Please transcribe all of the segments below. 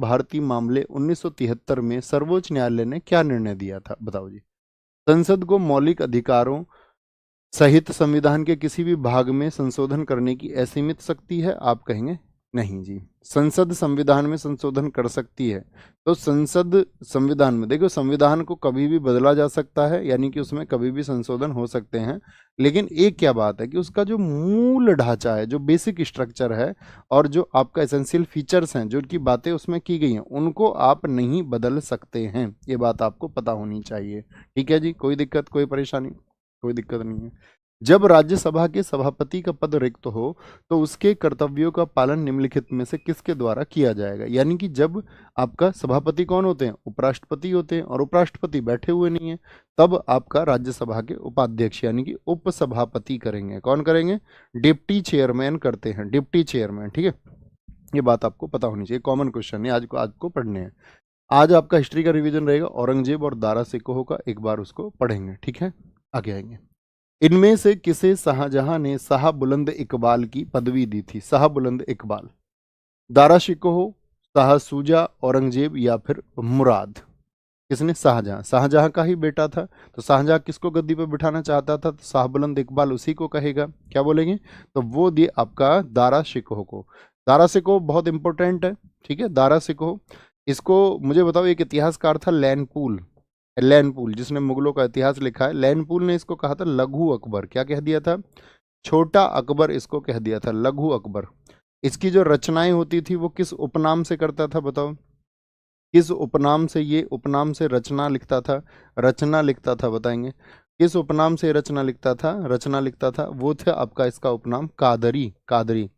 भारतीय मामले 1973 में सर्वोच्च न्यायालय ने क्या निर्णय दिया था, बताओ जी। संसद को मौलिक अधिकारों सहित संविधान के किसी भी भाग में संशोधन करने की असीमित शक्ति है, आप कहेंगे नहीं जी। संसद संविधान में संशोधन कर सकती है। तो संसद संविधान में देखो, संविधान को कभी भी बदला जा सकता है, यानी कि उसमें कभी भी संशोधन हो सकते हैं। लेकिन एक क्या बात है कि उसका जो मूल ढांचा है, जो बेसिक स्ट्रक्चर है और जो आपका एसेंशियल फीचर्स हैं, जो उनकी बातें उसमें की गई हैं, उनको आप नहीं बदल सकते हैं। ये बात आपको पता होनी चाहिए। ठीक है जी, कोई दिक्कत, कोई परेशानी, कोई दिक्कत नहीं है। जब राज्यसभा के सभापति का पद रिक्त हो तो उसके कर्तव्यों का पालन निम्नलिखित में से किसके द्वारा किया जाएगा। यानी कि जब आपका सभापति कौन होते हैं, उपराष्ट्रपति होते हैं, और उपराष्ट्रपति बैठे हुए नहीं है, तब आपका राज्यसभा के उपाध्यक्ष यानी कि उपसभापति करेंगे। कौन करेंगे, डिप्टी चेयरमैन करते हैं, डिप्टी चेयरमैन। ठीक है, ये बात आपको पता होनी चाहिए, कॉमन क्वेश्चन है, आज को पढ़ने हैं। आज आपका हिस्ट्री का रिवीजन रहेगा, औरंगजेब और दारा सिकोह का एक बार उसको पढ़ेंगे। ठीक है, आगे आएंगे। इनमें से किसे शाहजहां ने शाह बुलंद इकबाल की पदवी दी थी, शाह बुलंद इकबाल। दारा शिकोह, शाह सूजा, औरंगजेब या फिर मुराद। किसने, शाहजहां। शाहजहां का ही बेटा था, तो शाहजहां किसको गद्दी पर बिठाना चाहता था, तो शाह बुलंद इकबाल उसी को कहेगा। क्या बोलेंगे, तो वो दिए आपका दारा शिकोह को। दारा शिकोह बहुत इंपॉर्टेंट है। ठीक है, दारा शिकोह, इसको मुझे बताओ, एक इतिहासकार था लैनपूल, लैनपूल जिसने मुगलों का इतिहास लिखा है, लैनपूल ने इसको कहा था लघु अकबर। क्या कह दिया था, छोटा अकबर इसको कह दिया था, लघु अकबर। इसकी जो रचनाएं होती थी वो किस उपनाम से करता था, बताओ किस उपनाम से, ये उपनाम से रचना लिखता था, रचना लिखता था, बताएंगे किस उपनाम से रचना लिखता था, रचना लिखता था, वो था आपका इसका उपनाम कादरी, कादरी।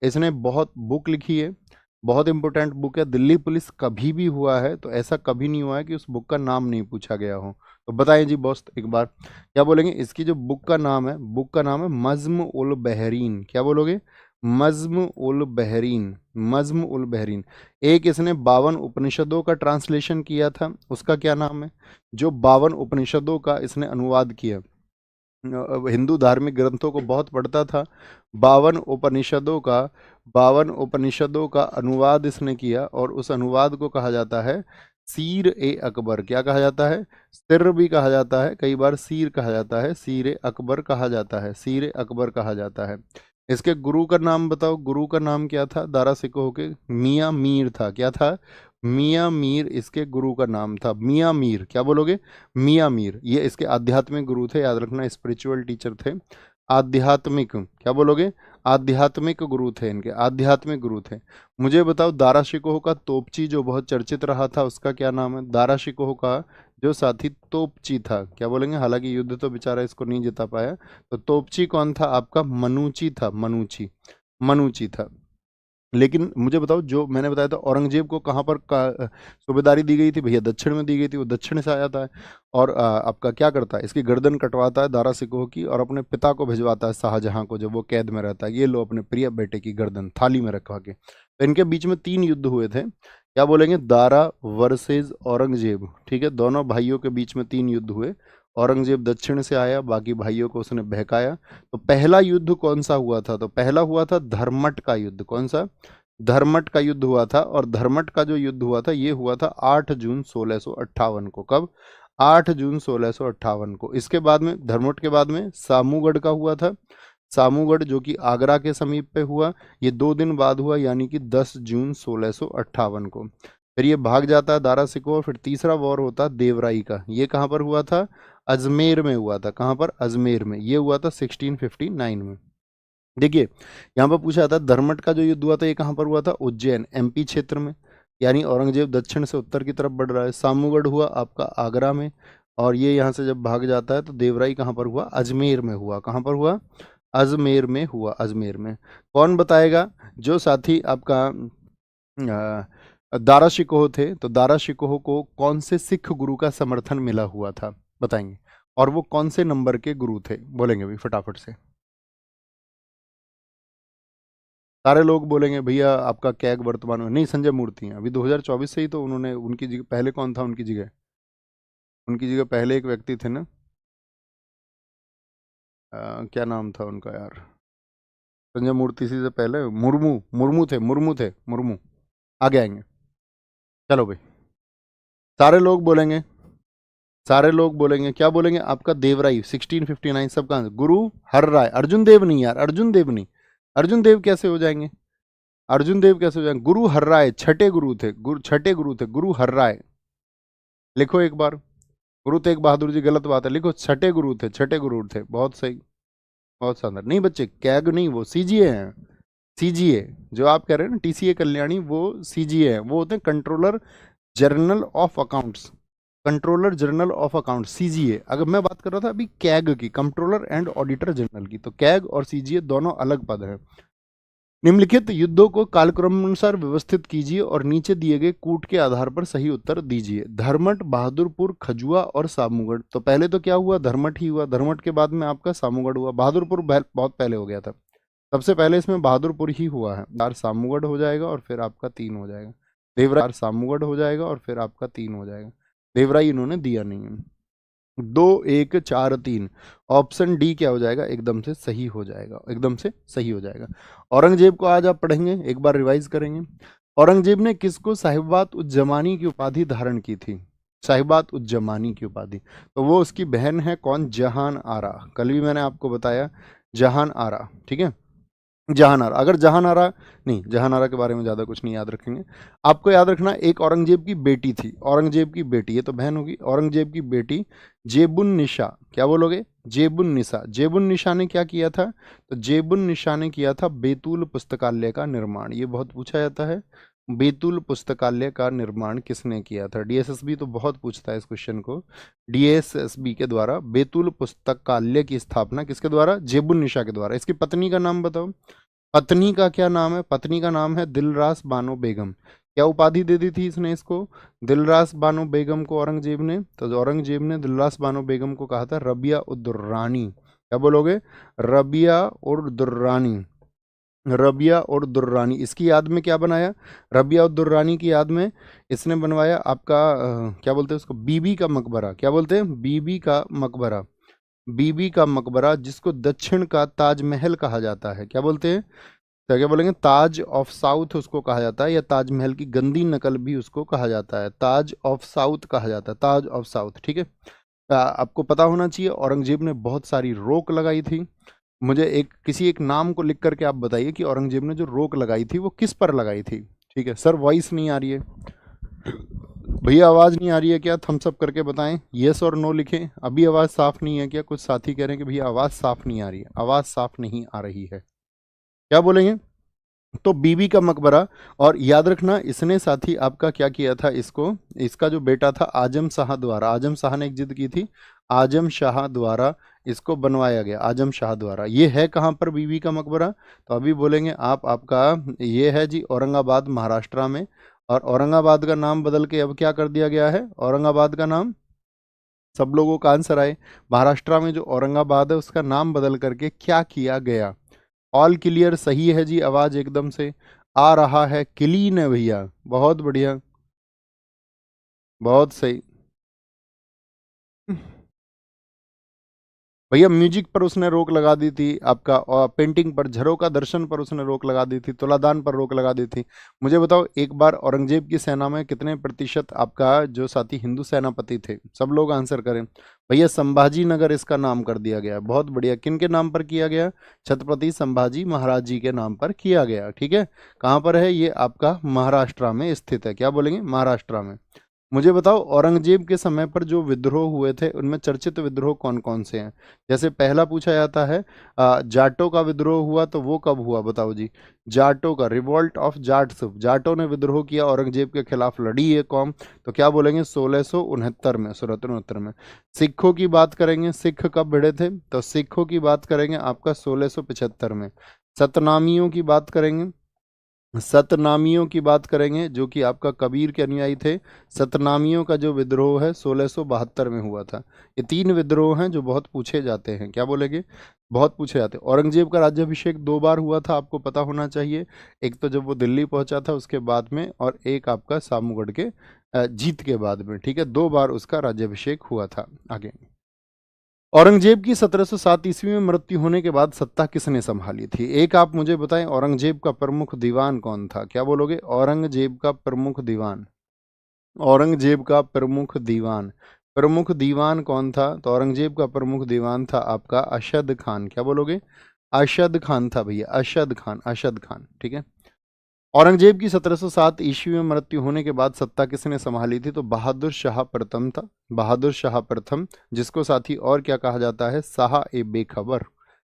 इसने बहुत बुक लिखी है, बहुत इंपॉर्टेंट बुक है। दिल्ली पुलिस कभी भी हुआ है तो ऐसा कभी नहीं हुआ है कि उस बुक का नाम नहीं पूछा गया हो। तो बताइए जी बॉस एक बार, क्या बोलेंगे, इसकी जो बुक का नाम है, बुक का नाम है मज्म उल बहरीन। क्या बोलोगे, मज्म उल बहरीन, मज्म उल बहरीन। एक इसने 52 उपनिषदों का ट्रांसलेशन किया था, उसका क्या नाम है, जो 52 उपनिषदों का इसने अनुवाद किया। हिंदू धार्मिक ग्रंथों को बहुत पढ़ता था। 52 उपनिषदों का, 52 उपनिषदों का अनुवाद इसने किया, और उस अनुवाद को कहा जाता है सीर ए अकबर। क्या कहा जाता है, सिर भी कहा जाता है, कई बार सीर कहा जाता है, सीर ए अकबर कहा जाता है, सीर ए अकबर कहा जाता है। इसके गुरु का नाम बताओ, गुरु का नाम क्या था, दारा सिकोह के मियाँ मीर था। क्या था, मियाँ मीर इसके गुरु का नाम था, मियाँ मीर। क्या बोलोगे, मियाँ मीर। ये इसके आध्यात्मिक गुरु थे, याद रखना, स्पिरिचुअल टीचर थे। आध्यात्मिक, क्या बोलोगे, आध्यात्मिक गुरु थे इनके, आध्यात्मिक गुरु थे। मुझे बताओ दारा शिकोह का तोपची जो बहुत चर्चित रहा था, उसका क्या नाम है, दारा शिकोह का जो साथी तोपची था। क्या बोलेंगे, हालांकि युद्ध तो बेचारा इसको नहीं जिता पाया, तो तोपची कौन था आपका, मनुची था, मनुची, मनुची था। लेकिन मुझे बताओ, जो मैंने बताया था औरंगजेब को कहाँ पर सूबेदारी दी गई थी, भैया दक्षिण में दी गई थी, वो दक्षिण से आया था। और आपका क्या करता है, इसकी गर्दन कटवाता है दारा सिकोह की, और अपने पिता को भिजवाता है शाहजहां को, जब वो कैद में रहता है, ये लो अपने प्रिय बेटे की गर्दन थाली में रखवा के। तो इनके बीच में 3 युद्ध हुए थे। क्या बोलेंगे, दारा वर्सेज औरंगजेब। ठीक है, दोनों भाइयों के बीच में 3 युद्ध हुए। औरंगजेब दक्षिण से आया, बाकी भाइयों को उसने बहकाया। तो पहला युद्ध कौन सा हुआ था, तो पहला हुआ था धर्मट का युद्ध। कौन सा, धर्मट का युद्ध हुआ था। और धर्मट का जो युद्ध हुआ था, ये हुआ था 8 जून 1658 को। कब, 8 जून 1658 को। इसके बाद में, धर्मट के बाद में सामूगढ़ का हुआ था, सामूगढ़ जो कि आगरा के समीप पे हुआ। ये 2 दिन बाद हुआ, यानी कि 10 जून 1658 को। फिर ये भाग जाता है दारा सिकोह। फिर तीसरा वॉर होता है देवराई का, ये कहाँ पर हुआ था, अजमेर में हुआ था। कहाँ पर, अजमेर में। ये हुआ था 1659 में। देखिए, यहाँ पर पूछा था धर्मट का जो युद्ध हुआ था, ये कहाँ पर हुआ था, उज्जैन, एमपी क्षेत्र में। यानी औरंगजेब दक्षिण से उत्तर की तरफ बढ़ रहा है। सामूगढ़ हुआ आपका आगरा में, और ये यहाँ से जब भाग जाता है तो देवराई कहाँ पर हुआ, अजमेर में हुआ। कहाँ पर हुआ, अजमेर में हुआ, अजमेर में। कौन बताएगा, जो साथी आपका दारा शिकोह थे, तो दारा शिकोह को कौन से सिख गुरु का समर्थन मिला हुआ था, बताएंगे। और वो कौन से नंबर के गुरु थे, बोलेंगे भी फटाफट से। सारे लोग बोलेंगे भैया आपका कैग वर्तमान में नहीं, संजय मूर्ति हैं। अभी 2024 से ही तो उन्होंने, उनकी जगह पहले कौन था, उनकी जगह, उनकी जगह पहले एक व्यक्ति थे ना, क्या नाम था उनका यार, संजय मूर्ति से पहले मुर्मू, मुर्मू थे, मुर्मू थे, मुर्मू। आगे आएंगे। चलो भाई, सारे लोग बोलेंगे, सारे लोग बोलेंगे, क्या बोलेंगे? आपका देवराई 1659 सबका आंसर। गुरु हर राय, अर्जुन देव नहीं यार, अर्जुन देव नहीं। अर्जुन देव कैसे हो जाएंगे? अर्जुन देव कैसे हो जाएंगे? गुरु हर राय छठे गुरु थे, छठे गुरु थे गुरु हर राय। लिखो एक बार। गुरु तेग बहादुर जी गलत बात है, लिखो छठे गुरु थे, छठे गुरु थे। बहुत सही, बहुत शानदार। नहीं बच्चे, कैग नहीं, वो सीजीए हैं। सीजीए जो आप कह रहे हैं ना, टीसीए कल्याणी, वो सीजीए है, वो होते हैं controller general of accounts. Controller general of account, CGA. अगर मैं बात कर रहा था अभी कैग की, कंट्रोलर एंड ऑडिटर जनरल की, तो कैग और सीजीए दोनों अलग पद हैं। निम्नलिखित युद्धों को कालक्रमानुसार व्यवस्थित कीजिए और नीचे दिए गए कूट के आधार पर सही उत्तर दीजिए। धर्मट, बहादुरपुर, खजुआ और सामूगढ़। तो पहले तो क्या हुआ? धर्मट ही हुआ। धर्मट के बाद में आपका सामूगढ़ हुआ। बहादुरपुर बहुत पहले हो गया था। सबसे पहले इसमें बहादुरपुर ही हुआ है। चार सामूगढ़ हो जाएगा और फिर आपका 3 हो जाएगा। देवराय सामूगढ़ हो जाएगा और फिर आपका 3 हो जाएगा। देवराई इन्होंने दिया नहीं है। 2 1 4 3, ऑप्शन डी क्या हो जाएगा? एकदम से सही हो जाएगा, एकदम से सही हो जाएगा। औरंगजेब को आज आप पढ़ेंगे, एक बार रिवाइज करेंगे। औरंगजेब ने किसको साहिबात उज्जमानी की उपाधि धारण की थी? साहिबात उज्जमानी की उपाधि, तो वो उसकी बहन है कौन? जहान आरा। कल भी मैंने आपको बताया, जहान आरा, ठीक है। जहान आरा, अगर जहान आरा नहीं, जहान आरा के बारे में ज़्यादा कुछ नहीं याद रखेंगे। आपको याद रखना, एक औरंगजेब की बेटी थी, औरंगजेब की बेटी, ये तो बहन होगी। औरंगजेब की बेटी जेबुन निशा, क्या बोलोगे? जेबुन निशा। जेबुन निशा ने क्या किया था? तो जेबुन निशा ने किया था बैतूल पुस्तकालय का निर्माण। ये बहुत पूछा जाता है, बैतूल पुस्तकालय का निर्माण किसने किया था? डीएसएसबी तो बहुत पूछता है इस क्वेश्चन को। डीएसएसबी के द्वारा बैतूल पुस्तकालय की स्थापना किसके द्वारा? जेबुन निशा के द्वारा। इसकी पत्नी का नाम बताओ। पत्नी का क्या नाम है? पत्नी का नाम है दिलरास बानो बेगम। क्या उपाधि दे दी थी इसने इसको? दिलरास बानो बेगम को औरंगजेब ने, तो औरंगजेब ने दिलरास बानो बेगम को कहा था रबिया उद दुर्रानी। क्या बोलोगे? रबिया उद दुर्रानी। रबिया और दुर्रानी, इसकी याद में क्या बनाया? रबिया और दुर्रानी की याद में इसने बनवाया आपका क्या बोलते हैं उसको? बीबी का मकबरा। क्या बोलते हैं? बीबी का मकबरा। बीबी का मकबरा, जिसको दक्षिण का ताजमहल कहा जाता है। क्या बोलते हैं? तो क्या बोलेंगे? ताज ऑफ साउथ उसको कहा जाता है, या ताजमहल की गंदी नकल भी उसको कहा जाता है। ताज ऑफ साउथ कहा जाता है, ताज ऑफ साउथ, ठीक है। आपको पता होना चाहिए औरंगजेब ने बहुत सारी रोक लगाई थी। मुझे किसी एक नाम को लिख करके आप बताइए कि औरंगजेब ने जो रोक लगाई थी वो किस पर लगाई थी? ठीक है सर, वॉइस नहीं आ रही है भैया, आवाज़ नहीं आ रही है क्या? थम्स अप करके बताएं, यस और नो लिखें। अभी आवाज़ साफ नहीं है क्या? कुछ साथी कह रहे हैं कि भैया आवाज़ साफ नहीं आ रही है, आवाज़ साफ नहीं आ रही है, क्या बोलेंगे? तो बीबी का मकबरा। और याद रखना, इसने साथी आपका क्या किया था इसको? इसका जो बेटा था आजम शाह द्वारा, आजम शाह ने एक जिद की थी, आजम शाह द्वारा इसको बनवाया गया, आजम शाह द्वारा। ये है कहाँ पर बीबी का मकबरा? तो अभी बोलेंगे आप, आपका ये है जी औरंगाबाद, महाराष्ट्र में। और औरंगाबाद का नाम बदल के अब क्या कर दिया गया है? औरंगाबाद का नाम, सब लोगों का आंसर आए। महाराष्ट्र में जो औरंगाबाद है उसका नाम बदल करके क्या किया गया? ऑल क्लियर सही है जी, आवाज एकदम से आ रहा है, क्लीन है भैया, बहुत बढ़िया, बहुत सही। भैया म्यूजिक पर उसने रोक लगा दी थी आपका, और पेंटिंग पर, झरोका दर्शन पर उसने रोक लगा दी थी, तुलादान पर रोक लगा दी थी। मुझे बताओ एक बार, औरंगजेब की सेना में कितने प्रतिशत आपका जो साथी हिंदू सेनापति थे? सब लोग आंसर करें। भैया संभाजी नगर इसका नाम कर दिया गया, बहुत बढ़िया। किन के नाम पर किया गया? छत्रपति संभाजी महाराज जी के नाम पर किया गया, ठीक है। कहाँ पर है ये? आपका महाराष्ट्र में स्थित है। क्या बोलेंगे? महाराष्ट्र में। मुझे बताओ औरंगजेब के समय पर जो विद्रोह हुए थे उनमें चर्चित विद्रोह कौन कौन से हैं? जैसे पहला पूछा जाता है जाटों का विद्रोह हुआ, तो वो कब हुआ बताओ जी? जाटों का, रिवॉल्ट ऑफ जाट्स, जाटों ने विद्रोह किया औरंगजेब के खिलाफ, लड़ी ये कौम, तो क्या बोलेंगे? 1669 में, 1669 में। सिखों की बात करेंगे, सिख कब भिड़े थे? तो सिखों की बात करेंगे आपका 1675 में। सतनामियों की बात करेंगे, सतनामियों की बात करेंगे जो कि आपका कबीर के अनुयायी थे। सतनामियों का जो विद्रोह है 1672 में हुआ था। ये 3 विद्रोह हैं जो बहुत पूछे जाते हैं, क्या बोलेंगे? बहुत पूछे जाते हैं। औरंगजेब का राज्याभिषेक 2 बार हुआ था, आपको पता होना चाहिए। एक तो जब वो दिल्ली पहुंचा था उसके बाद में, और एक आपका सामूगढ़ के जीत के बाद में, ठीक है। 2 बार उसका राज्याभिषेक हुआ था। आगे, औरंगजेब की 1707 ईस्वी में मृत्यु होने के बाद सत्ता किसने संभाली थी? एक आप मुझे बताएं, औरंगजेब का प्रमुख दीवान कौन था? क्या बोलोगे? औरंगजेब का प्रमुख दीवान, औरंगजेब का प्रमुख दीवान, प्रमुख दीवान कौन था? तो औरंगजेब का प्रमुख दीवान था आपका अशद खान। क्या बोलोगे? अशद खान था भैया, अशद खान, अशद खान। ठीक है। औरंगजेब की 1707 ईस्वी में मृत्यु होने के बाद सत्ता किसने संभाली थी? तो बहादुर शाह प्रथम था, बहादुर शाह प्रथम, जिसको साथी और क्या कहा जाता है? शाह ए बेखबर,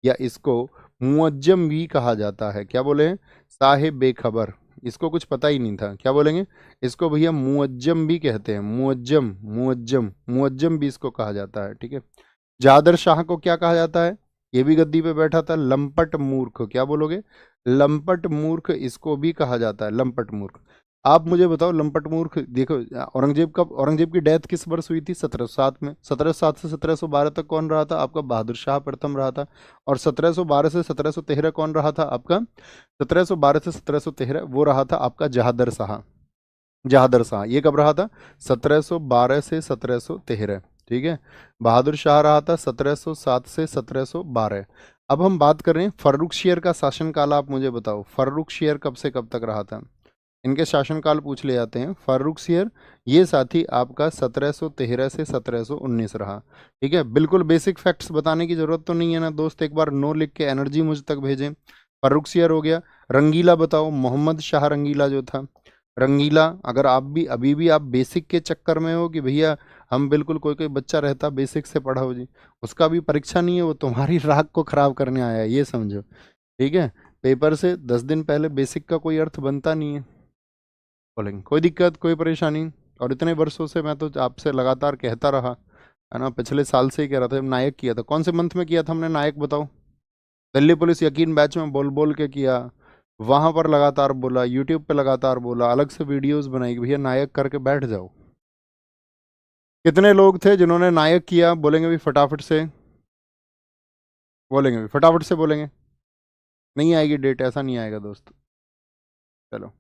या इसको मुअज्जम भी कहा जाता है। क्या बोले हैं? शाह बेखबर। इसको कुछ पता ही नहीं था, क्या बोलेंगे? इसको भैया मुअज्जम भी कहते हैं, मुअज्जम, मुअज्जम, मुअज्जम भी इसको कहा जाता है। ठीक है। जादर शाह को क्या कहा जाता है? ये भी गद्दी पे बैठा था, लंपट मूर्ख। क्या बोलोगे? लंपट मूर्ख इसको भी कहा जाता है, लंपट मूर्ख। आप मुझे बताओ, लंपट मूर्ख देखो, औरंगजेब की डेथ किस वर्ष हुई थी? 1707 में। 1707 से 1712 तक कौन रहा था? आपका बहादुर शाह प्रथम रहा था। और 1712 से 1713 कौन रहा था आपका? 1712 से 1713 वो रहा था आपका जहादर शाह। जहादर शाह ये कब रहा था? 1712 से 1713। ठीक है। बहादुर शाह रहा था 1707 से 1712। अब हम बात कर रहे हैं फर्रुखशियर का शासनकाल। आप मुझे बताओ, फर्रुखशियर कब से कब तक रहा था? इनके शासनकाल पूछ ले जाते हैं। फर्रुखशियर ये साथी आपका 1713 से 1719 रहा। ठीक है। बिल्कुल बेसिक फैक्ट्स बताने की जरूरत तो नहीं है ना दोस्त, एक बार नो लिख के एनर्जी मुझ तक भेजें। फर्रुखशियर हो गया। रंगीला बताओ, मोहम्मद शाह रंगीला जो था, रंगीला। अगर आप भी अभी भी आप बेसिक के चक्कर में हो कि भैया हम बिल्कुल, कोई कोई बच्चा रहता बेसिक से पढ़ा हो जी, उसका भी परीक्षा नहीं है, वो तुम्हारी राख को खराब करने आया है, ये समझो। ठीक है। पेपर से 10 दिन पहले बेसिक का कोई अर्थ बनता नहीं है। बोलेंगे कोई दिक्कत, कोई परेशानी? और इतने वर्षों से मैं तो आपसे लगातार कहता रहा है ना, पिछले साल से ही कह रहा था। नायक किया था, कौन से मंथ में किया था हमने नायक बताओ? दिल्ली पुलिस यकीन बैच में बोल बोल के किया, वहां पर लगातार बोला, यूट्यूब पे लगातार बोला, अलग से वीडियोस बनाई कि भैया नायक करके बैठ जाओ। कितने लोग थे जिन्होंने नायक किया? बोलेंगे भी फटाफट से, बोलेंगे भी फटाफट से, बोलेंगे। नहीं आएगी डेट, ऐसा नहीं आएगा दोस्त। चलो,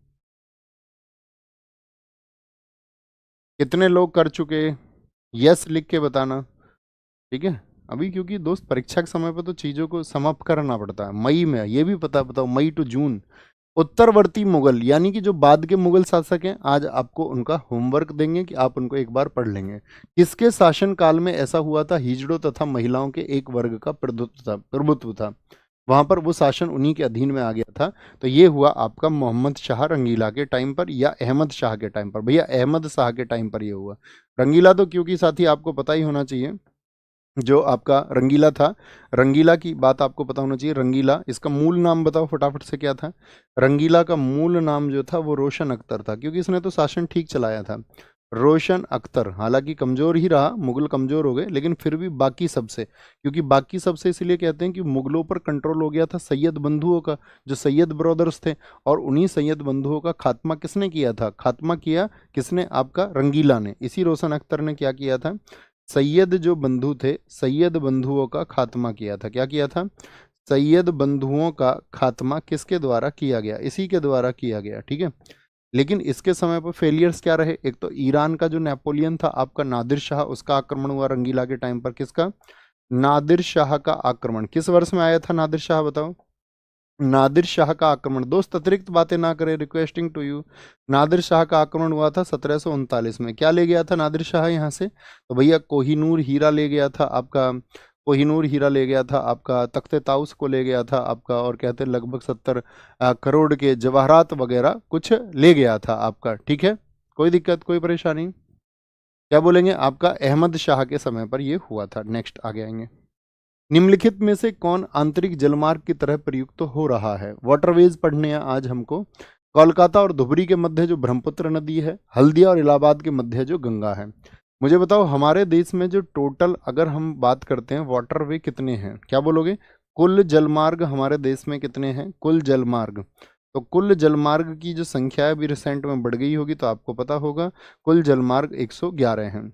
कितने लोग कर चुके? यस लिख के बताना। ठीक है। अभी क्योंकि दोस्त परीक्षा के समय पर तो चीजों को समाप्त करना पड़ता है। मई में ये भी पता बताओ, मई टू जून। उत्तरवर्ती मुगल यानी कि जो बाद के मुगल शासक हैं, आज आपको उनका होमवर्क देंगे कि आप उनको एक बार पढ़ लेंगे। किसके शासन काल में ऐसा हुआ था? हिजड़ों तथा महिलाओं के एक वर्ग का प्रभुत्व था वहां पर, वो शासन उन्हीं के अधीन में आ गया था। तो ये हुआ आपका मोहम्मद शाह रंगीला के टाइम पर, या अहमद शाह के टाइम पर? भैया अहमद शाह के टाइम पर ये हुआ। रंगीला तो क्योंकि साथी आपको पता ही होना चाहिए, जो आपका रंगीला था, रंगीला की बात आपको पता होना चाहिए। रंगीला, इसका मूल नाम बताओ फटाफट से, क्या था? रंगीला का मूल नाम जो था वो रोशन अख्तर था, क्योंकि इसने तो शासन ठीक चलाया था। रोशन अख्तर, हालांकि कमजोर ही रहा, मुगल कमजोर हो गए, लेकिन फिर भी बाकी सबसे, क्योंकि बाकी सबसे इसलिए कहते हैं कि मुगलों पर कंट्रोल हो गया था सैयद बंधुओं का, जो सैयद ब्रदर्स थे। और उन्हीं सैयद बंधुओं का खात्मा किसने किया था? खात्मा किया किसने? आपका रंगीला ने। इसी रोशन अख्तर ने क्या किया था? सैयद जो बंधु थे, सैयद बंधुओं का खात्मा किया था। क्या किया था? सैयद बंधुओं का खात्मा किसके द्वारा किया गया? इसी के द्वारा किया गया। ठीक है। लेकिन इसके समय पर फेलियर्स क्या रहे? एक तो ईरान का जो नेपोलियन था आपका नादिर शाह, उसका आक्रमण हुआ रंगीला के टाइम पर। किसका? नादिर शाह का आक्रमण। किस वर्ष में आया था नादिर शाह बताओ? नादिर शाह का आक्रमण, दोस्त अतिरिक्त बातें ना करें, requesting to you. Nadir Shah का आक्रमण हुआ था 1739 में। क्या ले गया था नादिर शाह यहाँ से? तो भैया कोहिनूर हीरा ले गया था आपका, कोहिनूर हीरा ले गया था आपका, तख्ते ताउस को ले गया था आपका, और कहते हैं लगभग 70 करोड़ के जवाहरात वगैरह कुछ ले गया था आपका। ठीक है। कोई दिक्कत, कोई परेशानी? क्या बोलेंगे? आपका अहमद शाह के समय पर यह हुआ था। नेक्स्ट आगे आएंगे। निम्नलिखित में से कौन आंतरिक जलमार्ग की तरह प्रयुक्त हो रहा है? वाटरवेज पढ़ने हैं आज हमको। कोलकाता और धुबरी के मध्य जो ब्रह्मपुत्र नदी है, हल्दिया और इलाहाबाद के मध्य जो गंगा है। मुझे बताओ हमारे देश में जो टोटल, अगर हम बात करते हैं वाटरवे, कितने हैं? क्या बोलोगे? कुल जलमार्ग हमारे देश में कितने हैं? कुल जलमार्ग, तो कुल जलमार्ग की जो संख्या है अभी रिसेंट में बढ़ गई होगी, तो आपको पता होगा कुल जलमार्ग 111 हैं।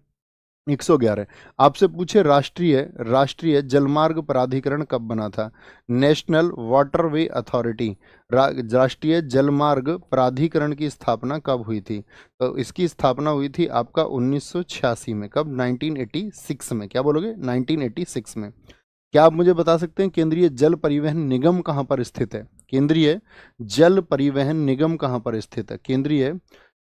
111। आपसे पूछे राष्ट्रीय राष्ट्रीय जलमार्ग प्राधिकरण कब बना था? नेशनल वाटरवे अथॉरिटी, राष्ट्रीय जलमार्ग प्राधिकरण की स्थापना कब हुई थी? तो इसकी स्थापना हुई थी आपका 1986 में। कब? 1986 में। क्या बोलोगे? 1986 में। क्या आप मुझे बता सकते हैं केंद्रीय जल परिवहन निगम कहाँ पर स्थित है? केंद्रीय जल परिवहन निगम कहाँ पर स्थित है? केंद्रीय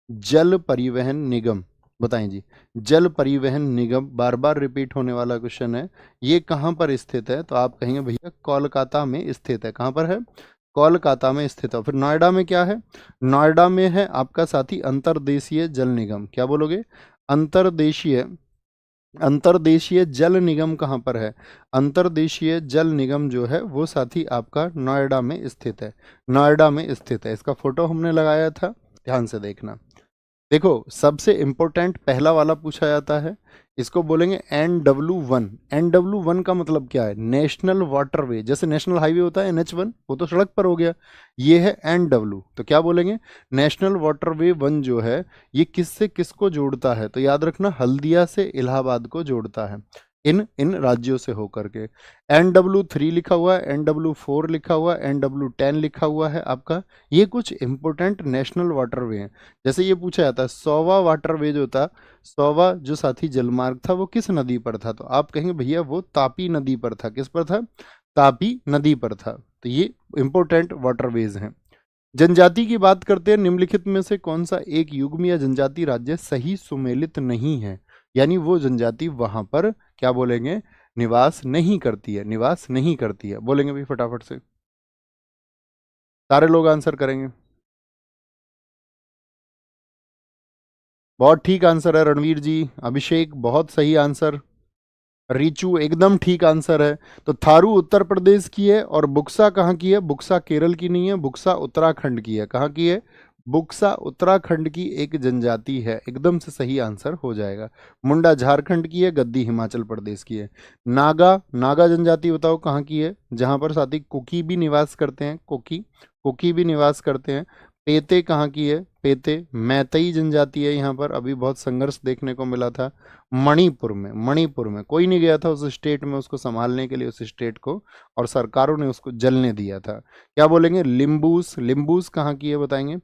जल परिवहन निगम बताएं जी। जल परिवहन निगम, बार बार रिपीट होने वाला क्वेश्चन है, ये कहाँ पर स्थित है? तो आप कहेंगे भैया कोलकाता में स्थित है। कहाँ पर है? कोलकाता में स्थित है। फिर नोएडा में क्या है? नोएडा में है आपका साथी अंतर्देशीय जल निगम। क्या बोलोगे? अंतर्देशीय, अंतर्देशीय जल निगम कहाँ पर है? अंतर्देशीय जल निगम जो है वो साथी आपका नोएडा में स्थित है। नोएडा में स्थित है। इसका फोटो हमने लगाया था, ध्यान से देखना। देखो सबसे इंपॉर्टेंट पहला वाला पूछा जाता है, इसको बोलेंगे NW1। NW1 का मतलब क्या है? National waterway. जैसे नेशनल हाईवे होता है NH1, वो तो सड़क पर हो गया, ये है NW। तो क्या बोलेंगे? नेशनल वाटरवे 1 जो है ये किससे किसको जोड़ता है? तो याद रखना हल्दिया से इलाहाबाद को जोड़ता है, इन इन राज्यों से होकर के। NW3 लिखा हुआ है, NW4 लिखा हुआ है, NW10 लिखा हुआ है आपका। ये कुछ इंपॉर्टेंट नेशनल वाटरवे हैं। जैसे ये पूछा जाता है सौवा वाटरवे जो था, सौवा जो साथी जलमार्ग था वो किस नदी पर था? तो आप कहेंगे भैया वो तापी नदी पर था। किस पर था? तापी नदी पर था। तो ये इंपॉर्टेंट वाटरवेज हैं। जनजाति की बात करते हैं, निम्नलिखित में से कौन सा एक युग्म या जनजाति राज्य सही सुमेलित नहीं है? यानी वो जनजाति वहां पर क्या बोलेंगे? निवास नहीं करती है, निवास नहीं करती है। बोलेंगे भाई फटाफट से, सारे लोग आंसर करेंगे। बहुत ठीक आंसर है रणवीर जी। अभिषेक बहुत सही आंसर। रिचू एकदम ठीक आंसर है। तो थारू उत्तर प्रदेश की है और बुक्सा कहाँ की है? बुक्सा केरल की नहीं है, बुक्सा उत्तराखंड की है। कहाँ की है? बुक्सा उत्तराखंड की एक जनजाति है। एकदम से सही आंसर हो जाएगा। मुंडा झारखंड की है, गद्दी हिमाचल प्रदेश की है। नागा, नागा जनजाति बताओ कहाँ की है? जहां पर साथी कुकी भी निवास करते हैं, कुकी, कुकी भी निवास करते हैं। पेते कहाँ की है? पेते मैतई जनजाति है। यहाँ पर अभी बहुत संघर्ष देखने को मिला था मणिपुर में। मणिपुर में कोई नहीं गया था उस स्टेट में उसको संभालने के लिए, उस स्टेट को, और सरकारों ने उसको जलने दिया था। क्या बोलेंगे? लिम्बूस, लिम्बूस कहाँ की है बताएंगे?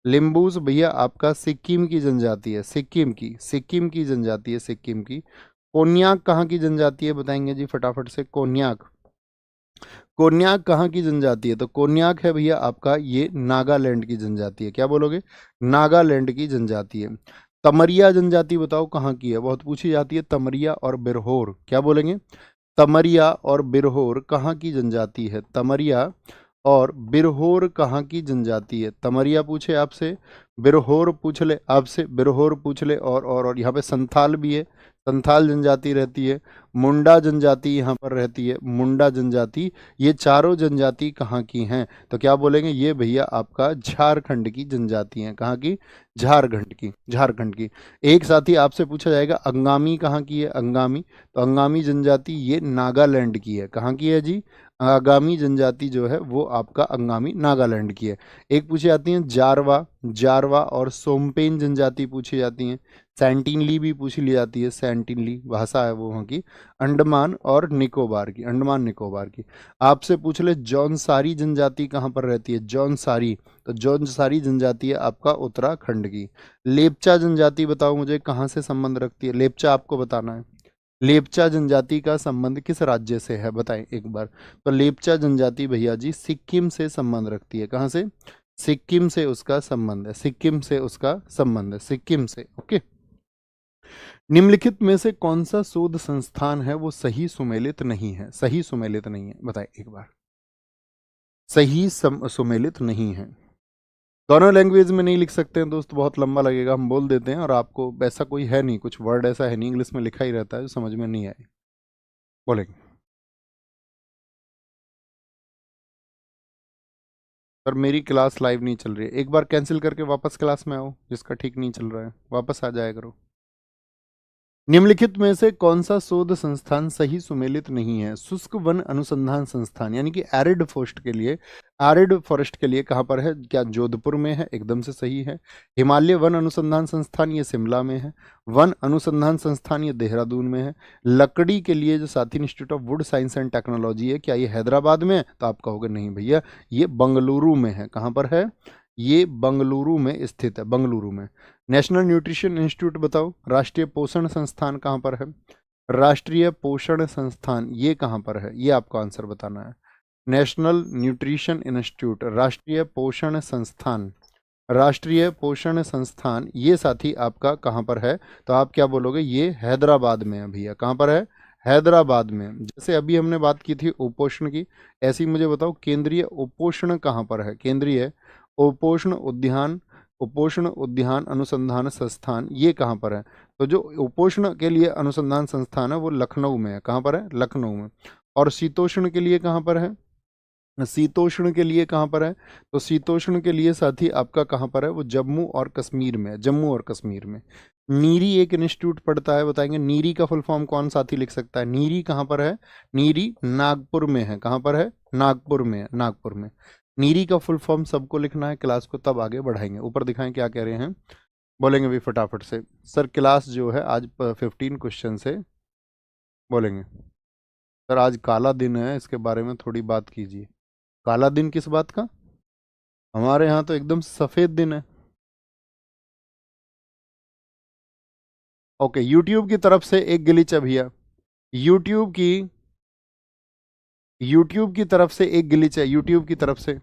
लिम्बूस भैया आपका सिक्किम की जनजाति है, सिक्किम की, सिक्किम की जनजाति है, सिक्किम की। कोन्याक कहाँ की जनजाति है बताएंगे जी फटाफट से? कोन्याक, कोन्याक कहाँ की जनजाति है? तो कोन्याक है भैया आपका ये नागालैंड की जनजाति है। क्या बोलोगे? नागालैंड की जनजाति है। तमरिया जनजाति बताओ कहाँ की है? बहुत पूछी जाती है, तमरिया और बिरहोर। क्या बोलेंगे? तमरिया और बिरहोर कहाँ की जनजाति है? तमरिया और बिरहोर कहाँ की जनजाति है? तमरिया पूछे आपसे, बिरहोर पूछ ले आपसे, बिरहोर पूछ ले, और यहाँ पे संथाल भी है, संथाल जनजाति रहती है। मुंडा जनजाति यहाँ पर रहती है, मुंडा जनजाति। ये चारों जनजाति कहाँ की हैं? तो क्या बोलेंगे? ये भैया आपका झारखंड की जनजाति हैं। कहाँ की? झारखंड की, झारखंड की। एक साथी आपसे पूछा जाएगा अंगामी कहाँ की है? अंगामी, तो अंगामी जनजाति ये नागालैंड की है। कहाँ की है जी? आगामी जनजाति जो है वो आपका अंगामी नागालैंड की है। एक पूछी जाती है जारवा, जारवा और सोमपेन जनजाति पूछी जाती हैं। सैंटिनली भी पूछ ली जाती है, सैंटिनली भाषा है वो वहाँ की। अंडमान और निकोबार की, अंडमान निकोबार की। आपसे पूछ ले जौनसारी जनजाति कहाँ पर रहती है? जौनसारी, तो जौनसारी जनजाति है आपका उत्तराखंड की। लेपचा जनजाति बताओ मुझे कहाँ से संबंध रखती है? लेपचा आपको बताना है। लेपचा जनजाति का संबंध किस राज्य से है बताएं एक बार? तो लेपचा जनजाति भैया जी सिक्किम से संबंध रखती है। कहाँ से? सिक्किम से उसका संबंध है, सिक्किम से उसका संबंध है, सिक्किम से। ओके। निम्नलिखित में से कौन सा शोध संस्थान है वो सही सुमेलित नहीं है? सही सुमेलित नहीं है, बताएं एक बार। सही सुमेलित नहीं है। दोनों लैंग्वेज में नहीं लिख सकते हैं दोस्त, बहुत लंबा लगेगा, हम बोल देते हैं। और आपको ऐसा कोई है नहीं, कुछ वर्ड ऐसा है नहीं इंग्लिश में लिखा ही रहता है जो समझ में नहीं आए। बोलेंगे पर मेरी क्लास लाइव नहीं चल रही है, एक बार कैंसिल करके वापस क्लास में आओ। जिसका ठीक नहीं चल रहा है वापस आ जाया करो। निम्नलिखित में से कौन सा शोध संस्थान सही सुमेलित नहीं है? शुष्क वन अनुसंधान संस्थान यानी कि एरिड फॉरेस्ट के लिए, एरिड फॉरेस्ट के लिए कहाँ पर है? क्या जोधपुर में है? एकदम से सही है। हिमालय वन अनुसंधान संस्थान ये शिमला में है। वन अनुसंधान संस्थान ये देहरादून में है। लकड़ी के लिए जो साथी institute of would science and technology है, क्या ये हैदराबाद में है? तो आप कहोगे नहीं भैया ये बंगलुरु में है। कहाँ पर है? ये बंगलुरु में स्थित है, बंगलुरु में। नेशनल न्यूट्रिशन इंस्टीट्यूट बताओ, राष्ट्रीय पोषण संस्थान कहाँ पर है? राष्ट्रीय पोषण संस्थान ये कहाँ पर है? ये आपको आंसर बताना है। नेशनल न्यूट्रिशन इंस्टीट्यूट, राष्ट्रीय पोषण संस्थान, राष्ट्रीय पोषण संस्थान ये साथी आपका कहाँ पर है? तो आप क्या बोलोगे? ये हैदराबाद में है भैया। कहाँ पर है? हैदराबाद में। जैसे अभी हमने बात की थी उपोषण की, ऐसी मुझे बताओ केंद्रीय उपोषण कहाँ पर है? केंद्रीय उपोषण उद्यान, उपोषण उद्यान अनुसंधान संस्थान ये कहाँ पर है? तो जो उपोषण के लिए अनुसंधान संस्थान है वो लखनऊ में है। कहाँ पर है? लखनऊ में। और शीतोष्ण के लिए कहाँ पर है? शीतोष्ण के लिए कहाँ पर है? तो शीतोष्ण के लिए साथी आपका कहाँ पर है? वो जम्मू और कश्मीर में है, जम्मू और कश्मीर में। नीरी एक इंस्टीट्यूट पड़ता है, बताएंगे नीरी का फुल फॉर्म कौन साथी लिख सकता है? नीरी कहाँ पर है? नीरी नागपुर में है। कहाँ पर है? नागपुर में है, नागपुर में। नीरी का फुल फॉर्म सबको लिखना है, क्लास को तब आगे बढ़ाएंगे। ऊपर दिखाएं क्या कह रहे हैं, बोलेंगे भी फटाफट से। सर क्लास जो है आज 15 क्वेश्चन से बोलेंगे। सर आज काला दिन है, इसके बारे में थोड़ी बात कीजिए। काला दिन किस बात का? हमारे यहाँ तो एकदम सफेद दिन है। ओके, यूट्यूब की तरफ से एक गिलीच है भैया। यूट्यूब की यूट्यूब की तरफ से एक गिलीच है, यूट्यूब की तरफ से।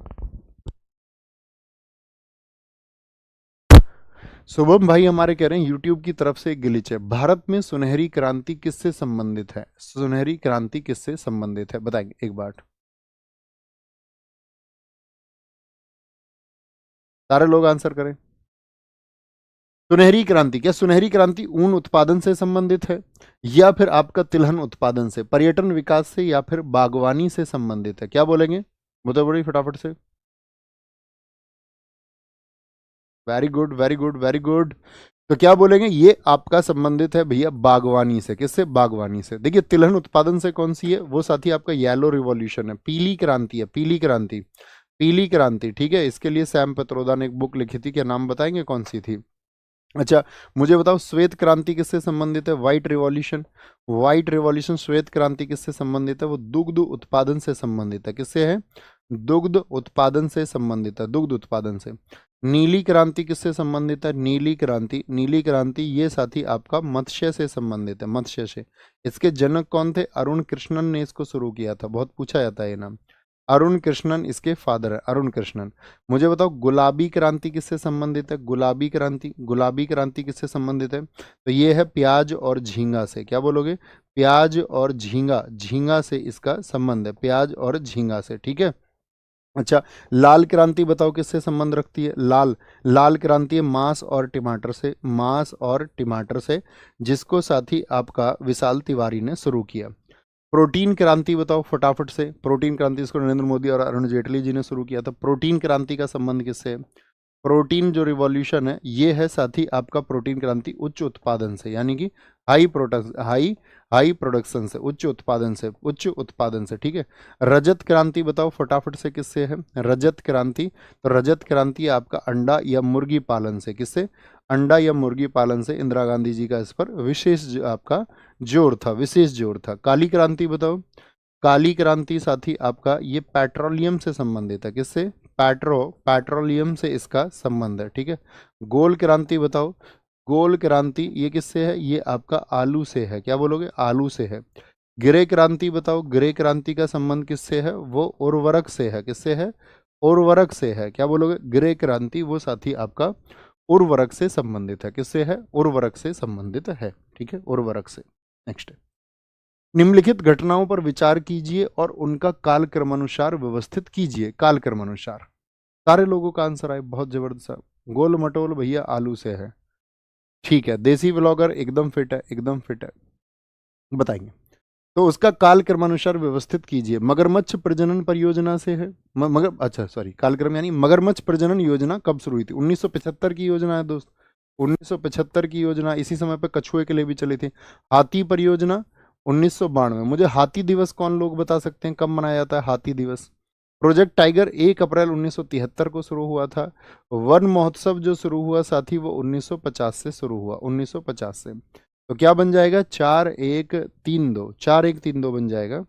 शुभम भाई हमारे कह रहे हैं यूट्यूब की तरफ से एक गिलीच है। भारत में सुनहरी क्रांति किससे संबंधित है? सुनहरी क्रांति किससे संबंधित है बताएंगे एक बार। सारे लोग आंसर करें। सुनहरी क्रांति, क्या सुनहरी क्रांति ऊन उत्पादन से संबंधित है, या फिर आपका तिलहन उत्पादन से, पर्यटन विकास से, या फिर बागवानी से संबंधित है? क्या बोलेंगे? बताओ बड़ी फटाफट से। Very good, very good, very good. तो क्या बोलेंगे? ये आपका संबंधित है भैया बागवानी से। किससे? बागवानी से। देखिए तिलहन उत्पादन से कौन सी है? वो साथी आपका येलो रिवॉल्यूशन है, पीली क्रांति है, पीली क्रांति, पीली क्रांति। ठीक है, इसके लिए सैम पित्रोदा ने एक बुक लिखी थी, क्या नाम बताएंगे कौन सी थी? अच्छा, मुझे बताओ श्वेत क्रांति किससे संबंधित है? White revolution. व्हाइट रिवॉल्यूशन श्वेत क्रांति किससे संबंधित है? वो दुग्ध उत्पादन से संबंधित है। किससे है? दुग्ध उत्पादन से संबंधित है, दुग्ध उत्पादन से। नीली क्रांति किससे संबंधित है? नीली क्रांति, नीली क्रांति ये साथी आपका मत्स्य से संबंधित है, मत्स्य से। इसके जनक कौन थे? अरुण कृष्णन ने इसको शुरू किया था, बहुत पूछा जाता है ये नाम। अरुण कृष्णन इसके फादर है, अरुण कृष्णन। मुझे बताओ गुलाबी क्रांति किससे संबंधित है? गुलाबी क्रांति, गुलाबी क्रांति किससे संबंधित है? तो ये है प्याज और झींगा से। क्या बोलोगे? प्याज और झींगा, झींगा से इसका संबंध है, प्याज और झींगा से। ठीक है। अच्छा, लाल क्रांति बताओ किससे संबंध रखती है? लाल, लाल क्रांति है मांस और टमाटर से, मांस और टमाटर से, जिसको साथी आपका विशाल तिवारी ने शुरू किया। प्रोटीन क्रांति बताओ फटाफट से। प्रोटीन क्रांति इसको नरेंद्र मोदी और अरुण जेटली जी ने शुरू किया था। प्रोटीन क्रांति का संबंध किससे है? प्रोटीन जो रिवॉल्यूशन है ये है साथी आपका प्रोटीन क्रांति उच्च उत्पादन से, यानी कि हाई प्रोडक्शन, हाई प्रोडक्शन से, उच्च उत्पादन से, उच्च उत्पादन से। ठीक है। रजत क्रांति बताओ फटाफट से किससे है? रजत क्रांति, तो रजत क्रांति आपका अंडा या मुर्गी पालन से। किससे? अंडा या मुर्गी पालन से। इंदिरा गांधी जी का इस पर विशेष आपका जोर था, विशेष जोर था। काली क्रांति बताओ। काली क्रांति साथी आपका ये पेट्रोलियम से संबंधित है। किससे? पेट्रोलियम से इसका संबंध है। ठीक है। गोल क्रांति बताओ। गोल क्रांति ये किससे है? ये आपका आलू से है। क्या बोलोगे? आलू से है। ग्रे क्रांति बताओ। ग्रे क्रांति का संबंध किससे है? वो उर्वरक से है। किससे है? उर्वरक से है। क्या बोलोगे? ग्रे क्रांति वो साथी आपका उर्वरक से संबंधित है। किससे है? उर्वरक से संबंधित है। ठीक है, उर्वरक से। नेक्स्ट, निम्नलिखित घटनाओं पर विचार कीजिए और उनका कालक्रमानुसार व्यवस्थित कीजिए। कालक्रमानुसार। सारे लोगों का आंसर आए, बहुत जबरदस्त। गोल मटोल भैया आलू से है। ठीक है, देसी ब्लॉगर एकदम फिट है, एकदम फिट है। बताएंगे तो उसका कालक्रमानुसार व्यवस्थित कीजिए। मगरमच्छ प्रजनन परियोजना से है। मगर अच्छा सॉरी, कालक्रम यानी मगरमच्छ प्रजनन योजना कब शुरू हुई थी? 1975 की योजना है दोस्त, 1975 की योजना। इसी समय पे कछुए के लिए भी चली थी। हाथी परियोजना 1992। मुझे हाथी दिवस कौन लोग बता सकते हैं, कब मनाया जाता है हाथी दिवस? प्रोजेक्ट टाइगर 1 अप्रैल 1973 को शुरू हुआ था। वन महोत्सव जो शुरू हुआ साथी वो 1950 से शुरू हुआ, 1950 से। तो क्या बन जाएगा? 4132, 4132 बन जाएगा।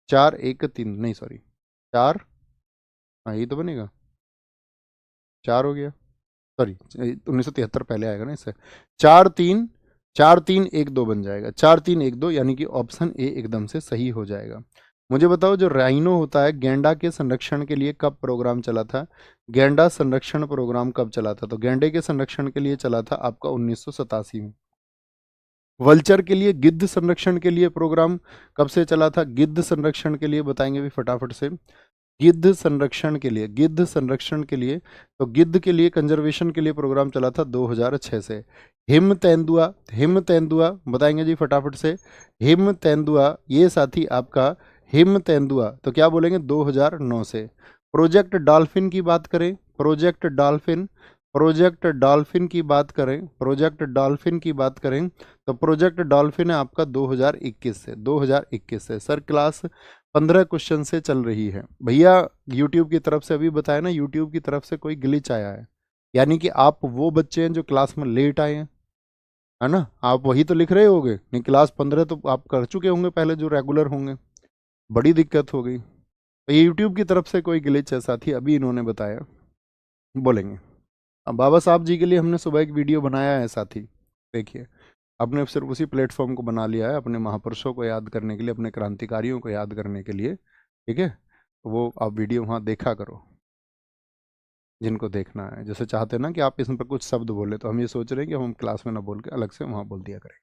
4132 नहीं सॉरी, 4, हाँ ये तो बनेगा, 4 हो गया, सॉरी 1973 पहले आएगा ना इससे। 4312 बन जाएगा, 4312, यानी कि ऑप्शन ए एकदम से सही हो जाएगा। मुझे बताओ जो राइनो होता है, गैंडा के संरक्षण के लिए कब प्रोग्राम चला था? गैंडा संरक्षण प्रोग्राम कब चला था? तो गैंडे के संरक्षण के लिए चला था आपका 1987 में। वल्चर के लिए, गिद्ध संरक्षण के लिए प्रोग्राम कब से चला था? गिद्ध संरक्षण के लिए बताएंगे भी फटाफट से। गिद्ध संरक्षण के लिए, गिद्ध संरक्षण के लिए, तो गिद्ध के लिए कंजर्वेशन के लिए प्रोग्राम चला था 2006 से। हिम तेंदुआ, हिम तेंदुआ बताएंगे जी फटाफट से। हिम तेंदुआ, ये साथी आपका हिम तेंदुआ, तो क्या बोलेंगे? 2009 से। प्रोजेक्ट डॉल्फिन की बात करें, प्रोजेक्ट डॉल्फिन, प्रोजेक्ट डॉल्फिन की बात करें, प्रोजेक्ट डॉल्फिन की बात करें, तो प्रोजेक्ट डॉल्फिन है आपका 2021 से, 2021 से। सर क्लास 15 क्वेश्चन से चल रही है भैया। यूट्यूब की तरफ से अभी बताया ना, यूट्यूब की तरफ से कोई ग्लिच आया है, यानी कि आप वो बच्चे हैं जो क्लास में लेट आए हैं, है ना? आप वही तो लिख रहे होगे, नहीं क्लास 15 तो आप कर चुके होंगे पहले, जो रेगुलर होंगे। बड़ी दिक्कत हो गई। तो ये यूट्यूब की तरफ से कोई ग्लिच है साथी, अभी इन्होंने बताया, बोलेंगे। अब बाबा साहब जी के लिए हमने सुबह एक वीडियो बनाया है साथी, देखिए। आपने सिर्फ उसी प्लेटफॉर्म को बना लिया है अपने महापुरुषों को याद करने के लिए, अपने क्रांतिकारियों को याद करने के लिए, ठीक है? वो आप वीडियो वहाँ देखा करो, जिनको देखना है। जैसे चाहते हैं ना कि आप इसमें पर कुछ शब्द बोले, तो हम ये सोच रहे हैं कि हम क्लास में ना बोल के अलग से वहाँ बोल दिया करें।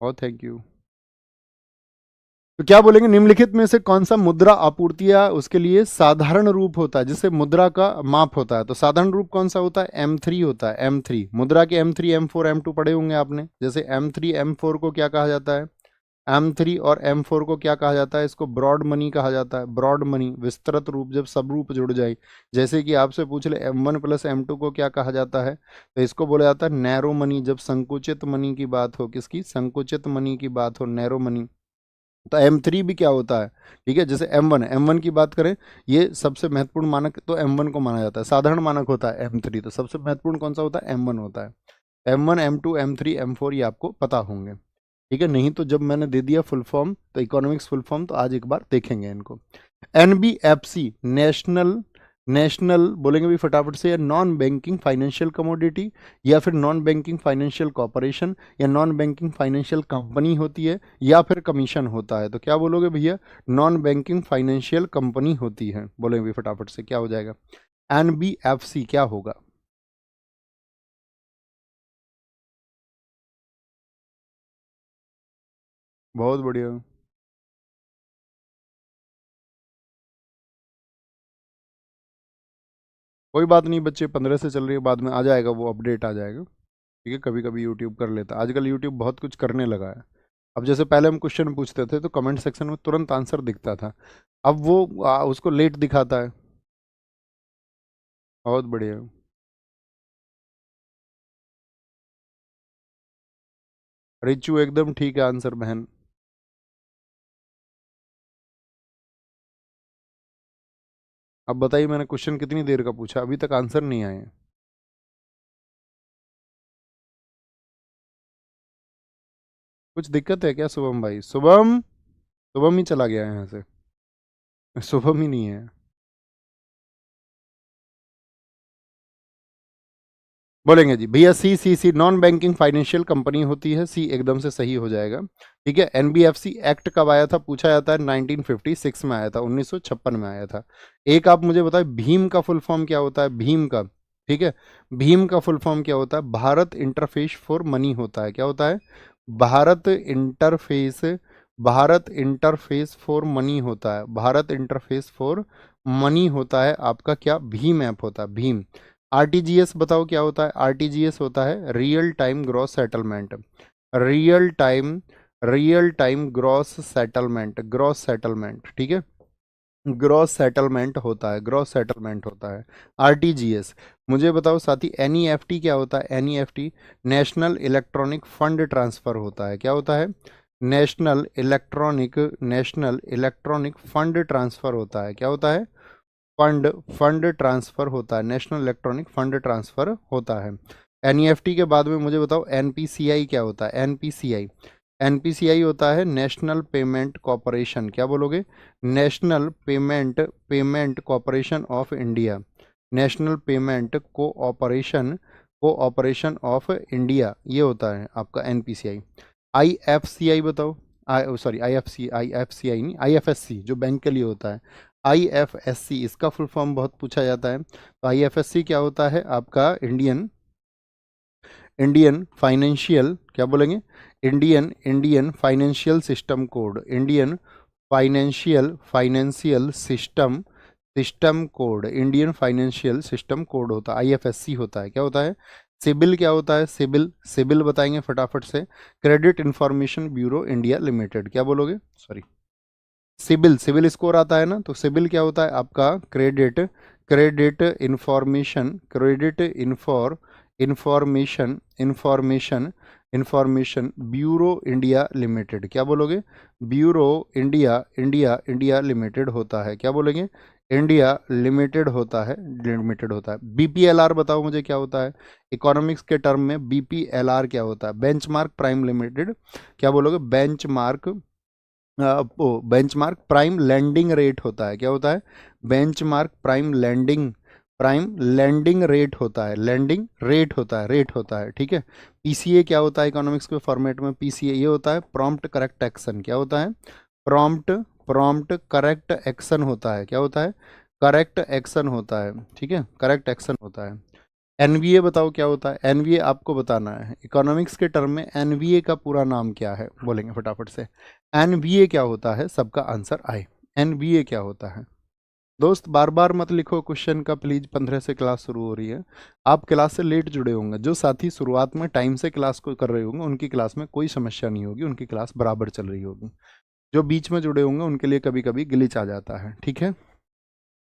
और थैंक यू। तो क्या बोलेंगे? निम्नलिखित में से कौन सा मुद्रा आपूर्ति या उसके लिए साधारण रूप होता है, जिससे मुद्रा का माप होता है? तो साधारण रूप कौन सा होता है? M3 होता है, M3। मुद्रा के M3, M4, M2 पढ़े होंगे आपने। जैसे M3, M4 को क्या कहा जाता है? M3 और M4 को क्या कहा जाता है? इसको ब्रॉड मनी कहा जाता है, ब्रॉड मनी, विस्तृत रूप, जब सब रूप जुड़ जाए। जैसे कि आपसे पूछ ले M1 प्लस M2 को क्या कहा जाता है, तो इसको बोला जाता है नैरो मनी, जब संकुचित मनी की बात हो। किसकी? संकुचित मनी की बात हो, नैरो मनी। तो M3 भी क्या होता है? ठीक है, जैसे M1 है, M1 की बात करें, ये सबसे महत्वपूर्ण मानक तो M1 को माना जाता है, साधारण मानक होता है M3, तो सबसे महत्वपूर्ण कौन सा होता है? M1 होता है। M1, M2, M3, M4 ये आपको पता होंगे, ठीक है? नहीं तो जब मैंने दे दिया फुल फॉर्म, तो इकोनॉमिक्स फुल फॉर्म, तो आज एक बार देखेंगे इनको। NBFC, नेशनल, नेशनल बोलेंगे भी फटाफट से, या नॉन बैंकिंग फाइनेंशियल कमोडिटी, या फिर नॉन बैंकिंग फाइनेंशियल कॉर्पोरेशन, या नॉन बैंकिंग फाइनेंशियल कंपनी होती है, या फिर कमीशन होता है? तो क्या बोलोगे भैया? नॉन बैंकिंग फाइनेंशियल कंपनी होती है। बोलेंगे भी फटाफट से, क्या हो जाएगा? NBFC क्या होगा? बहुत बढ़िया। कोई बात नहीं बच्चे, 15 से चल रही है, बाद में आ जाएगा वो, अपडेट आ जाएगा, ठीक है? कभी कभी यूट्यूब कर लेता है, आजकल यूट्यूब बहुत कुछ करने लगा है। अब जैसे पहले हम क्वेश्चन पूछते थे तो कमेंट सेक्शन में तुरंत आंसर दिखता था, अब वो उसको लेट दिखाता है। बहुत बढ़िया। रिचू एकदम ठीक है आंसर बहन। अब बताइए, मैंने क्वेश्चन कितनी देर का पूछा, अभी तक आंसर नहीं आए? कुछ दिक्कत है क्या शुभम भाई? शुभम, शुभम ही चला गया है यहाँ से, शुभम ही नहीं है। बोलेंगे जी भैया, सी नॉन बैंकिंग फाइनेंशियल कंपनी होती है, सी एकदम से सही हो जाएगा, ठीक है? एनबीएफसी एक्ट कब आया था पूछा जाता है, 1956 में आया था, 1956 में आया था। एक आप मुझे बताएं, भीम का फुल फॉर्म क्या होता है? भीम का, ठीक है, भीम का फुल फॉर्म क्या होता है? भारत इंटरफेस फॉर मनी होता है। क्या होता है? Bharat interface, Bharat interface for money होता है, भारत इंटरफेस फॉर मनी होता है आपका, क्या? भीम ऐप होता है, भीम। आरटीजीएस बताओ क्या होता है? आरटीजीएस होता है real time gross settlement, real time, real time gross settlement, gross settlement, ठीक है? ग्रॉस सेटलमेंट होता है, ग्रॉस सेटलमेंट होता है आरटीजीएस। मुझे बताओ साथी, एनईएफटी क्या होता है? NEFT national electronic fund transfer होता है। क्या होता है? National electronic, national electronic fund transfer होता है। क्या होता है? फंड, फंड ट्रांसफर होता है, नेशनल इलेक्ट्रॉनिक फंड ट्रांसफर होता है। एनईएफटी के बाद में मुझे बताओ एनपीसीआई क्या होता है? एनपीसीआई, एनपीसीआई होता है नेशनल पेमेंट कॉरपोरेशन। क्या बोलोगे? National payment, payment corporation of India, national payment cooperation, cooperation of India, ये होता है आपका एनपीसीआई। आईएफसीआई बताओ, सॉरी आईएफसीआई नहीं, आईएफएससी जो बैंक के लिए होता है, आईएफएससी, इसका फुल फॉर्म बहुत पूछा जाता है। तो आईएफएससी क्या होता है आपका? इंडियन फाइनेंशियल, क्या बोलेंगे? Indian financial system code, Indian financial system code, Indian financial system code होता है, आईएफएससी होता है। क्या होता है? सिबिल क्या होता है? सिबिल बताएंगे फटाफट से, credit information bureau India limited. क्या बोलोगे? सॉरी, सिबिल स्कोर आता है ना, तो सिबिल क्या होता है आपका? Credit information bureau India limited. क्या बोलोगे? ब्यूरो इंडिया लिमिटेड होता है। क्या बोलेंगे? इंडिया लिमिटेड होता है। बीपीएलआर बताओ मुझे क्या होता है? इकोनॉमिक्स के टर्म में बीपीएलआर क्या होता है? Benchmark prime limited. क्या बोलोगे? बेंचमार्क प्राइम लैंडिंग रेट होता है। क्या होता है? बेंचमार्क प्राइम लैंडिंग रेट होता है, रेट होता है। ठीक है। पीसीए क्या होता है इकोनॉमिक्स के फॉर्मेट में? पीसीए ये होता है प्रॉम्प्ट करेक्ट एक्शन। क्या होता है? प्रॉम्प्ट करेक्ट एक्शन होता है। क्या होता है? करेक्ट एक्शन होता है। ठीक है, करेक्ट एक्शन होता है। एनवीए बताओ क्या होता है? एनवीए आपको बताना है, इकोनॉमिक्स के टर्म में एनवीए का पूरा नाम क्या है? बोलेंगे फटाफट से। एनवीए क्या होता है? सबका आंसर आए। एनवीए क्या होता है? दोस्त बार बार मत लिखो क्वेश्चन का प्लीज, 15 से क्लास शुरू हो रही है। आप क्लास से लेट जुड़े होंगे, जो साथी शुरुआत में टाइम से क्लास को कर रहे होंगे उनकी क्लास में कोई समस्या नहीं होगी, उनकी क्लास बराबर चल रही होगी। जो बीच में जुड़े होंगे उनके लिए कभी कभी ग्लिच आ जाता है। ठीक है,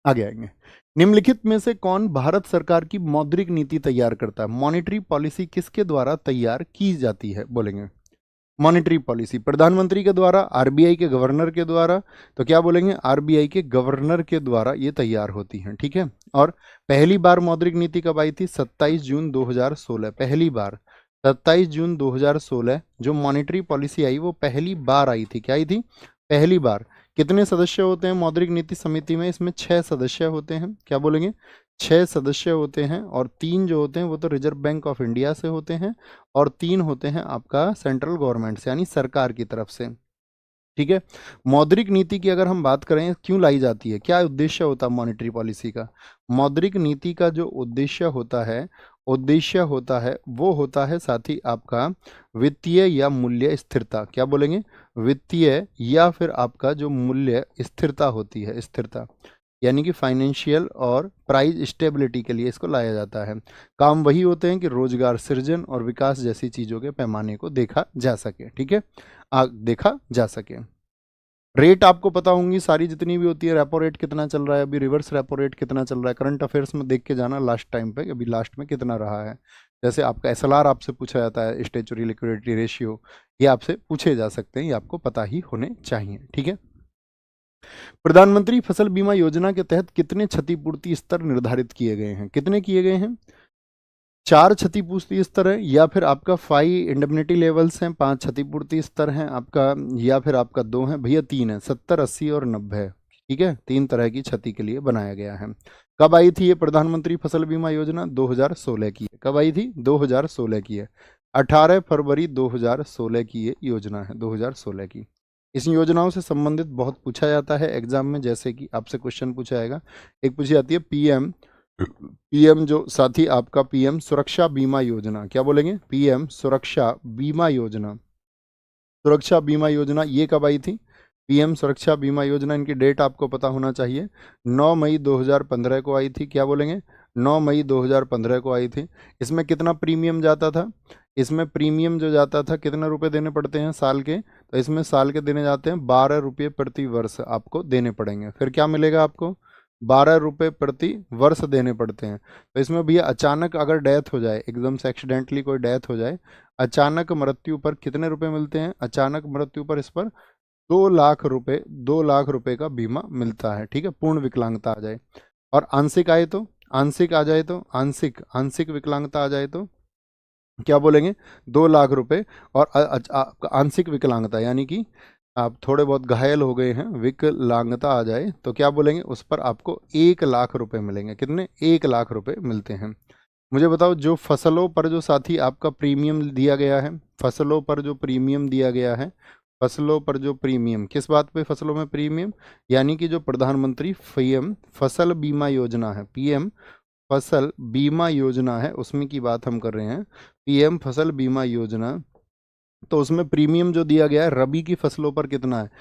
आगे आएंगे। निम्नलिखित में से कौन भारत सरकार की मौद्रिक नीति तैयार करता है? मॉनेटरी पॉलिसी किसके द्वारा तैयार की जाती है? बोलेंगे मॉनेटरी पॉलिसी प्रधानमंत्री के द्वारा, आरबीआई के गवर्नर के द्वारा। तो क्या बोलेंगे? आरबीआई के गवर्नर के द्वारा ये तैयार होती हैं। ठीक है। और पहली बार मौद्रिक नीति कब आई थी? 27 जून 2016। पहली बार 27 जून 2016 जो मॉनेटरी पॉलिसी आई वो पहली बार आई थी। क्या आई थी? पहली बार। कितने सदस्य होते हैं मौद्रिक नीति समिति में? इसमें 6 सदस्य होते हैं। क्या बोलेंगे? 6 सदस्य होते हैं, और 3 जो होते हैं वो तो रिजर्व बैंक ऑफ इंडिया से होते हैं, और 3 होते हैं आपका सेंट्रल गवर्नमेंट से, यानी सरकार की तरफ से। ठीक है। मौद्रिक नीति की अगर हम बात करें, क्यों लाई जाती है, क्या उद्देश्य होता है मॉनेटरी पॉलिसी का? मौद्रिक नीति का जो उद्देश्य होता है वो होता है साथी आपका वित्तीय या मूल्य स्थिरता। क्या बोलेंगे? वित्तीय या फिर आपका जो मूल्य स्थिरता होती है, स्थिरता, यानी कि फाइनेंशियल और प्राइस स्टेबिलिटी के लिए इसको लाया जाता है। काम वही होते हैं कि रोजगार सृजन और विकास जैसी चीज़ों के पैमाने को देखा जा सके। ठीक है, देखा जा सके। रेट आपको पता होंगी सारी जितनी भी होती है। रेपो रेट कितना चल रहा है अभी, रिवर्स रेपो रेट कितना चल रहा है, करंट अफेयर्स में देख के जाना लास्ट टाइम पे, अभी लास्ट में कितना रहा है। जैसे आपका एसएलआर आपसे पूछा जाता है, स्टैच्यूटरी लिक्विडिटी रेशियो, ये आपसे पूछे जा सकते हैं, ये आपको पता ही होने चाहिए। ठीक है। प्रधानमंत्री फसल बीमा योजना के तहत कितने क्षतिपूर्ति स्तर निर्धारित किए गए हैं? कितने किए गए हैं? 4 क्षतिपूर्ति स्तर है, या फिर आपका 5 इंडेमनिटी लेवल्स हैं, 5 क्षतिपूर्ति स्तर हैं आपका, या फिर आपका 2 है भैया, 3 है, 70, 80 और 90। ठीक है, 3 तरह की क्षति के लिए बनाया गया है। कब आई थी ये प्रधानमंत्री फसल बीमा योजना? 2016 की है। कब आई थी? 2016 की है। 18 फरवरी 2016 की ये योजना है, 2016 की। इस योजनाओं से संबंधित बहुत पूछा जाता है एग्जाम में, जैसे कि आपसे क्वेश्चन पूछा जाएगा। एक पूछी जाती है पीएम जो साथी आपका पीएम सुरक्षा बीमा योजना। क्या बोलेंगे? पीएम सुरक्षा बीमा योजना। सुरक्षा बीमा योजना ये कब आई थी? पीएम सुरक्षा बीमा योजना, इनकी डेट आपको पता होना चाहिए। 9 मई 2015 को आई थी। क्या बोलेंगे? 9 मई 2015 को आई थी। इसमें कितना प्रीमियम जाता था? इसमें प्रीमियम जो जाता था, कितने रुपए देने पड़ते हैं साल के? तो इसमें साल के देने जाते हैं 12 रुपये प्रति वर्ष आपको देने पड़ेंगे। फिर क्या मिलेगा आपको? 12 रुपये प्रति वर्ष देने पड़ते हैं। तो इसमें भैया अचानक अगर डेथ हो जाए, एकदम से एक्सीडेंटली कोई डेथ हो जाए, अचानक मृत्यु पर कितने रुपए मिलते हैं? अचानक मृत्यु पर इस पर 2 लाख रुपए का बीमा मिलता है। ठीक है, पूर्ण विकलांगता आ जाए। और आंशिक आए तो, आंशिक विकलांगता आ जाए तो क्या बोलेंगे? 2 लाख रुपए। और आंशिक विकलांगता यानी कि आप थोड़े बहुत घायल हो गए हैं, विकलांगता आ जाए तो क्या बोलेंगे? उस पर आपको 1 लाख रुपए मिलेंगे। कितने? 1 लाख रुपए मिलते हैं। मुझे बताओ, जो फसलों पर जो साथी आपका प्रीमियम दिया गया है, फसलों पर जो प्रीमियम दिया गया है फसलों पर जो प्रीमियम, किस बात पे फसलों में प्रीमियम, यानी कि जो प्रधानमंत्री पीएम फसल बीमा योजना है, पीएम फसल बीमा योजना है, उसमें की बात हम कर रहे हैं, पीएम फसल बीमा योजना। तो उसमें प्रीमियम जो दिया गया है रबी की फसलों पर कितना है,